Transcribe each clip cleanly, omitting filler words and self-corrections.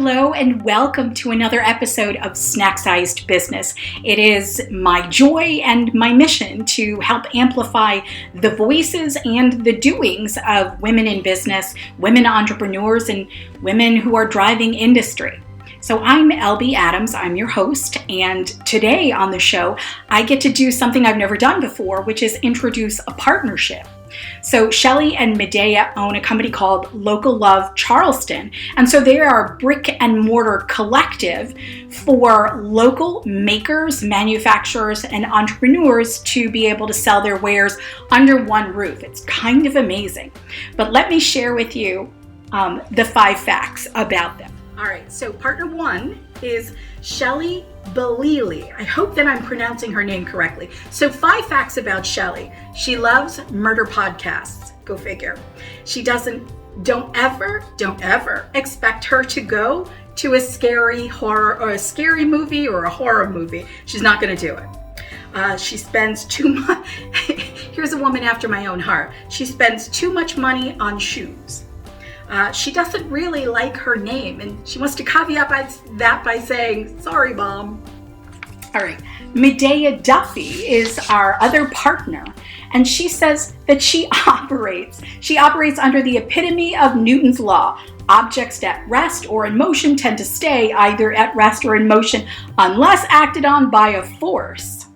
Hello and welcome to another episode of Snack-Sized Business. It is my joy and my mission to help amplify the voices and the doings of women in business, women entrepreneurs, and women who are driving industry. So I'm LB Adams, I'm your host, and today on the show, I get to do something I've never done before, which is introduce a partnership. So Shelly and Medea own a company called Local Love Charleston, and so they are a brick and mortar collective for local makers, manufacturers, and entrepreneurs to be able to sell their wares under one roof. It's kind of amazing. But let me share with you the 5 facts about them. All right, so partner 1 is Shelly Belili. I hope that I'm pronouncing her name correctly. So 5 facts about Shelly. She loves murder podcasts. Go figure. She don't ever expect her to go to a scary horror or a scary movie or a horror movie. She's not going to do it. She spends too much. Here's a woman after my own heart. She spends too much money on shoes. She doesn't really like her name, and she wants to caveat that by saying, sorry, Mom. All right, Medea Duffy is our other partner, and she says that she operates under the epitome of Newton's law. Objects at rest or in motion tend to stay either at rest or in motion unless acted on by a force.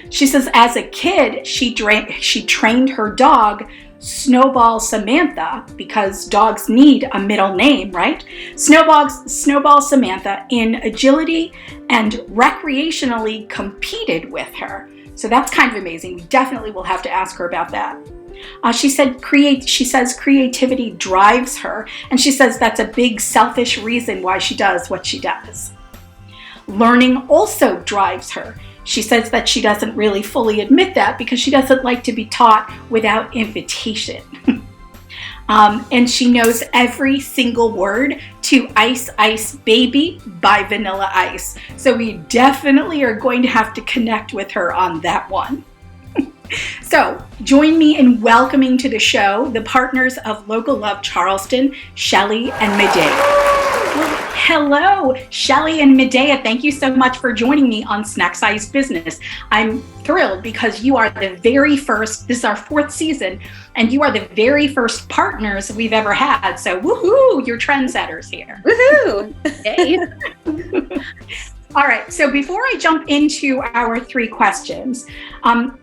She says as a kid, she trained her dog Snowball Samantha, because dogs need a middle name, right? Snowball Samantha in agility and recreationally competed with her. So that's kind of amazing. We definitely will have to ask her about that. She says creativity drives her, and she says that's a big selfish reason why she does what she does. Learning also drives her. She says that she doesn't really fully admit that because she doesn't like to be taught without invitation. And she knows every single word to Ice Ice Baby by Vanilla Ice. So we definitely are going to have to connect with her on that one. So join me in welcoming to the show the partners of Local Love Charleston, Shelly and Medea. Hello, Shelly and Medea. Thank you so much for joining me on Snack-Sized Business. I'm thrilled because you are the very first, this is our 4th season, and you are the very first partners we've ever had. So woohoo, you're trendsetters here. Woohoo! Hey. All right, so before I jump into our 3 questions,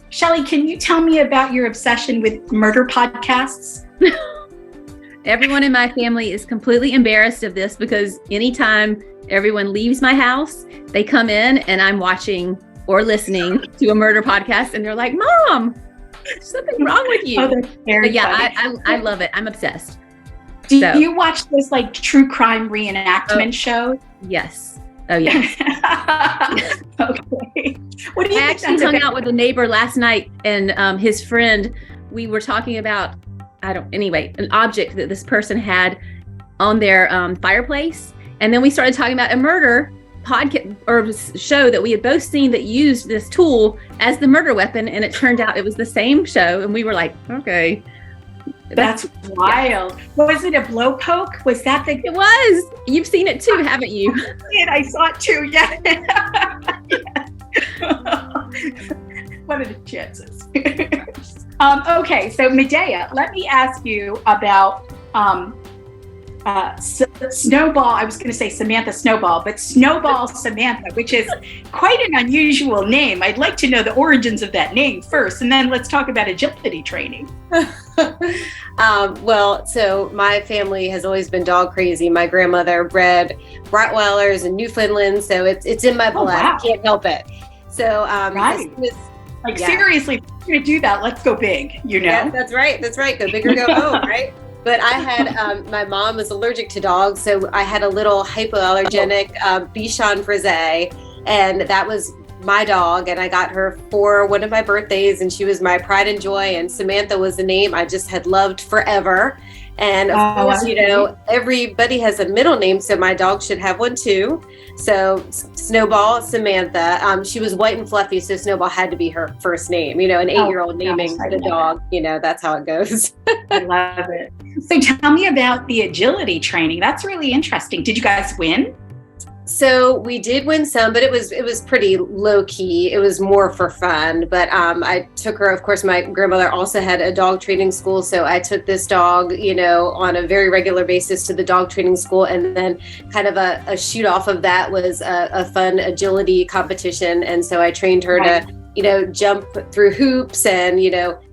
Shelly, can you tell me about your obsession with murder podcasts? Everyone in my family is completely embarrassed of this because anytime everyone leaves my house, they come in and I'm watching or listening to a murder podcast and they're like, Mom, there's something wrong with you. Oh, that's very funny. I love it. I'm obsessed. Do you watch this like true crime reenactment show? Yes. Oh, yes. Okay. What do you I actually hung out with a neighbor last night and his friend, we were talking about an object that this person had on their fireplace. And then we started talking about a murder podcast or show that we had both seen that used this tool as the murder weapon. And it turned out it was the same show. And we were like, okay. That's wild. Yeah. Was it a blow poke? Was that It was. You've seen it too, haven't you? I saw it too. Yeah. What are the chances? Okay, so Medea, let me ask you about Snowball. I was going to say Samantha Snowball, but Snowball Samantha, which is quite an unusual name. I'd like to know the origins of that name first, and then let's talk about agility training. So my family has always been dog crazy. My grandmother bred Rottweilers and Newfoundlands, so it's in my blood. Wow. Can't help it. So right. Seriously, if you're going to do that, let's go big, you know? Yeah, that's right. Go big or go home, right? But I had, my mom was allergic to dogs, so I had a little hypoallergenic Bichon Frise, and that was my dog, and I got her for one of my birthdays, and she was my pride and joy, and Samantha was the name I just had loved forever. And of course, everybody has a middle name, so my dog should have one too. So Snowball, Samantha, she was white and fluffy, so Snowball had to be her first name. An 8-year-old naming the dog, that's how it goes. I love it. So tell me about the agility training. That's really interesting. Did you guys win? So we did win some, but it was pretty low key. It was more for fun. But I took her, of course, my grandmother also had a dog training school. So I took this dog, on a very regular basis to the dog training school. And then kind of a shoot off of that was a fun agility competition. And so I trained her to jump through hoops and,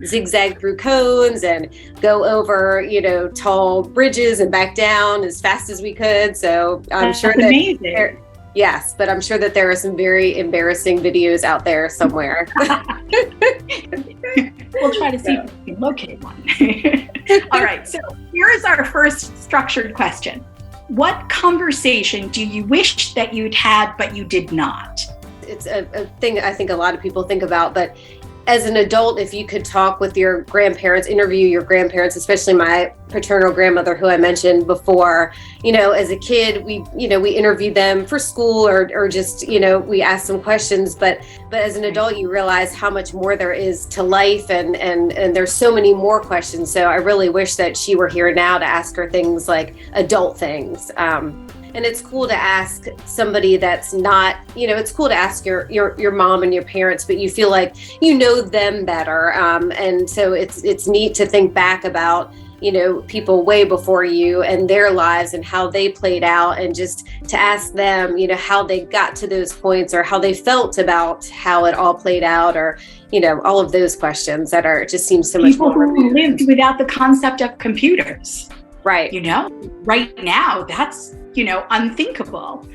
zigzag through cones and go over, tall bridges and back down as fast as we could. So I'm sure that amazing. Yes, but I'm sure that there are some very embarrassing videos out there somewhere. We'll try to see if we can locate one. All right, so here's our first structured question. What conversation do you wish that you'd had, but you did not? It's a thing I think a lot of people think about, but as an adult, if you could talk with your grandparents, interview your grandparents, especially my paternal grandmother, who I mentioned before, as a kid, we interviewed them for school or just, we asked some questions, but as an adult, you realize how much more there is to life and there's so many more questions. So I really wish that she were here now to ask her things like adult things. And it's cool to ask somebody that's not, it's cool to ask your mom and your parents, but you feel like you know them better. And so it's neat to think back about, people way before you and their lives and how they played out, and just to ask them, how they got to those points or how they felt about how it all played out, or, all of those questions that just seem so much more removed. People who lived without the concept of computers. Right. Right now, that's, unthinkable.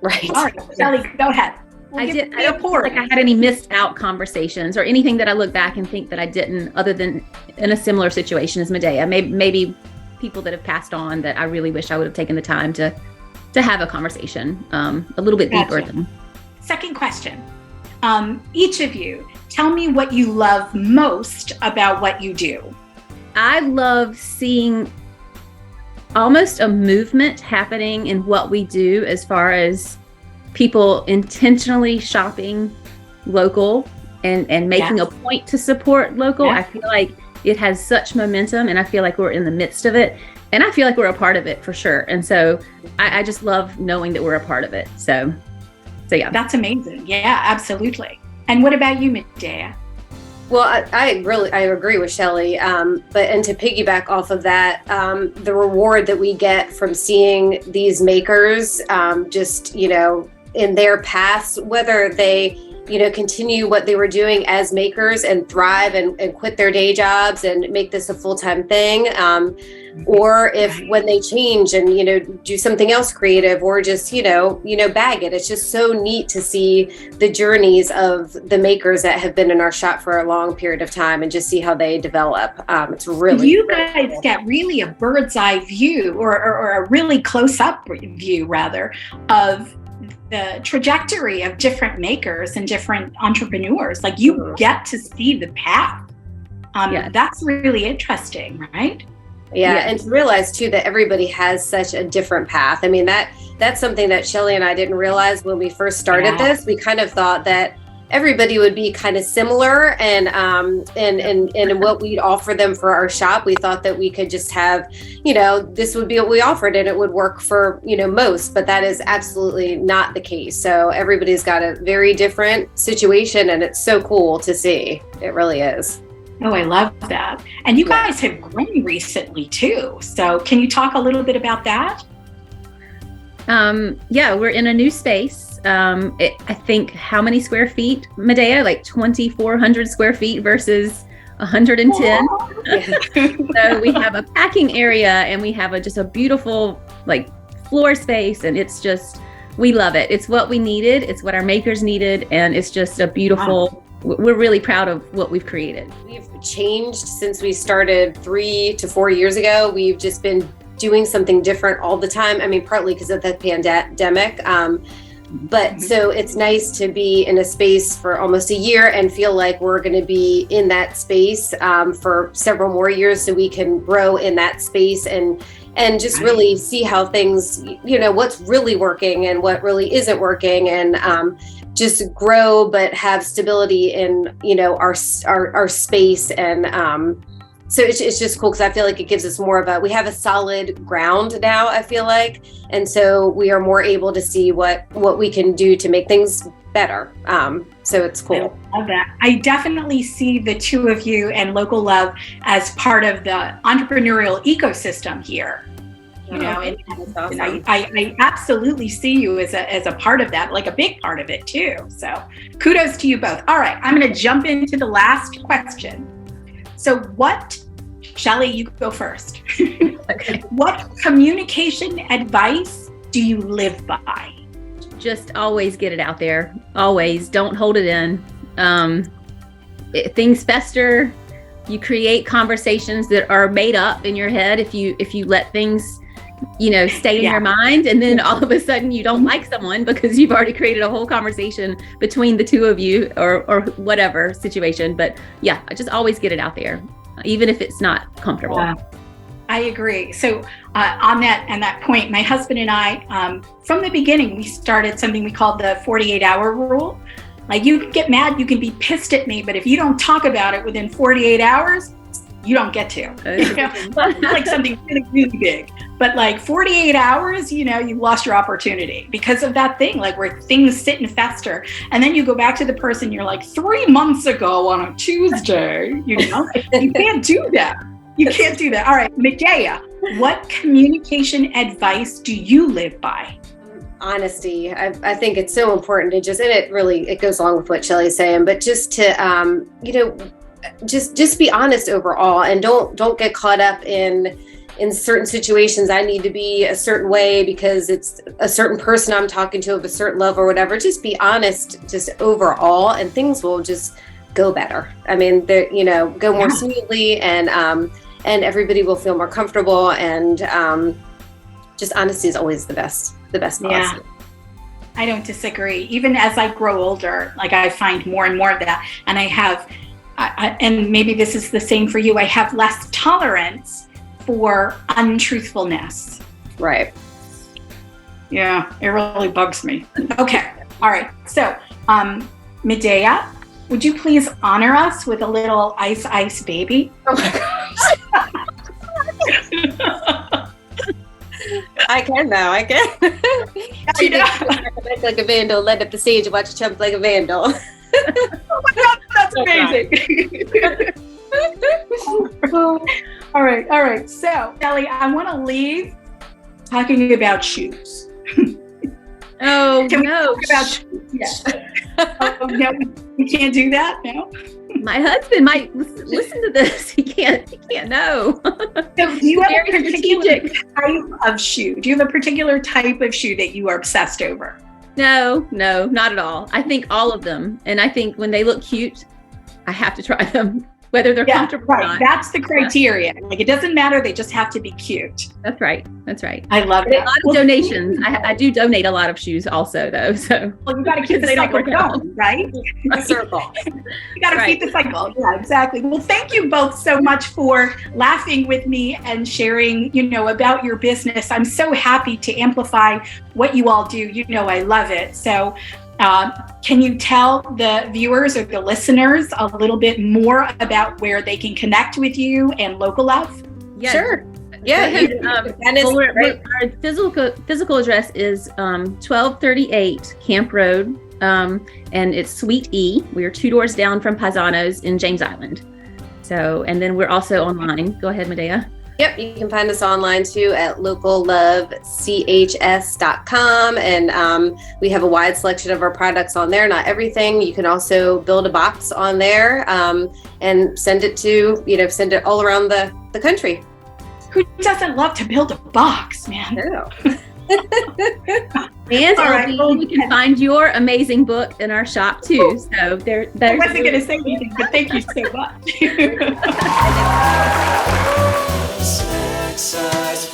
Right. All right, Shelly, go ahead. I don't feel like I had any missed out conversations or anything that I look back and think that I didn't, other than in a similar situation as Medea. Maybe people that have passed on that I really wish I would have taken the time to have a conversation a little bit deeper. Second question. Each of you, tell me what you love most about what you do. I love seeing almost a movement happening in what we do, as far as people intentionally shopping local and making a point to support local. I feel like it has such momentum, and I feel like we're in the midst of it, and I feel like we're a part of it for sure. And so I just love knowing that we're a part of it. So yeah. That's amazing. Yeah, absolutely. And what about you, Medea? Well, I agree with Shelly, and to piggyback off of that, the reward that we get from seeing these makers, in their paths, whether they, continue what they were doing as makers and thrive and quit their day jobs and make this a full-time thing, or if when they change and, do something else creative, or just, bag it. It's just so neat to see the journeys of the makers that have been in our shop for a long period of time and just see how they develop. It's really You guys get really a bird's eye view or a really close-up view, rather, of the trajectory of different makers and different entrepreneurs. Like, you get to see the path. That's really interesting, right? Yeah, and to realize too that everybody has such a different path. I mean, that's something that Shelly and I didn't realize when we first started this. We kind of thought that everybody would be kind of similar, and what we'd offer them for our shop. We thought that we could just have, this would be what we offered and it would work for, most, but that is absolutely not the case. So everybody's got a very different situation, and it's so cool to see. It really is. Oh, I love that. And you guys have grown recently too. So can you talk a little bit about that? We're in a new space. I think, how many square feet, Medea? Like 2,400 square feet versus 110. So we have a packing area, and we have just a beautiful floor space, and it's just, we love it. It's what we needed. It's what our makers needed. And it's just a beautiful, we're really proud of what we've created. We've changed since we started 3 to 4 years ago. We've just been doing something different all the time. I mean, partly because of the pandemic. But so it's nice to be in a space for almost a year and feel like we're going to be in that space for several more years, so we can grow in that space and just really see how things, what's really working and what really isn't working, and just grow, but have stability in, our space. And so it's just cool, because I feel like it gives us more of we have a solid ground now, I feel like. And so we are more able to see what we can do to make things better. So it's cool. I love that. I definitely see the two of you and Local Love as part of the entrepreneurial ecosystem here. And I absolutely see you as a part of that, like a big part of it too. So kudos to you both. All right, I'm going to jump into the last question. So Shelly, you go first. Okay. What communication advice do you live by? Just always get it out there. Always. Don't hold it in. Things fester. You create conversations that are made up in your head if you let things stay in your mind, and then all of a sudden you don't like someone because you've already created a whole conversation between the two of you, or whatever situation. But yeah, I just always get it out there, even if it's not comfortable. I agree. So on that point, my husband and I, from the beginning, we started something we called the 48-hour rule. Like, you can get mad, you can be pissed at me, but if you don't talk about it within 48 hours, you don't get to. Like something really, really big. But like 48 hours, you've lost your opportunity because of that thing, like where things sit and fester. And then you go back to the person, you're like, 3 months ago on a Tuesday, you can't do that. You can't do that. All right, Medea, what communication advice do you live by? Honesty. I think it's so important to and it goes along with what Shelly's saying, but just to, just be honest overall, and don't get caught up in certain situations. I need to be a certain way because it's a certain person I'm talking to of a certain level or whatever. Just be honest, just overall, and things will just go better. I mean, go more smoothly, and everybody will feel more comfortable, and just honesty is always the best policy. Yeah. I don't disagree. Even as I grow older, like, I find more and more of that, and I have, and maybe this is the same for you, I have less tolerance for untruthfulness. Right. Yeah, it really bugs me. Okay. All right. So, Medea, would you please honor us with a little ice baby? Oh my gosh. I can now. I can. Act like a vandal, led up the stage and watch you jump like a vandal. Oh my God, that's amazing. All right. So, Shelly, I want to leave talking about shoes. Oh, Can we no. talk about shoes? Yeah. Oh, no, we can't do that? No? My husband might listen to this. He can't know. So, do you have a Very particular type of shoe? Do you have a particular type of shoe that you are obsessed over? No, not at all. I think all of them. And I think when they look cute, I have to try them, whether they're comfortable or not. That's the criteria. Like, it doesn't matter. They just have to be cute. That's right. I love that. A lot of donations. I do donate a lot of shoes also, though. So you got to keep the cycle going, right? A circle. You got to keep the cycle. Yeah, exactly. Well, thank you both so much for laughing with me and sharing, about your business. I'm so happy to amplify what you all do. I love it. So, can you tell the viewers or the listeners a little bit more about where they can connect with you and Local Love? yes. Sure. Yeah. Our physical address is 1238 Camp Road, and it's Suite E. We're 2 doors down from Paisanos in James Island. So, and then we're also online. Go ahead, Medea. Yep, you can find us online too at locallovechs.com, and we have a wide selection of our products on there. Not everything. You can also build a box on there and send it all around the country. Who doesn't love to build a box, man? No. And All right. you can find your amazing book in our shop too. So there's I wasn't going to say anything, but thank you so much. Snack size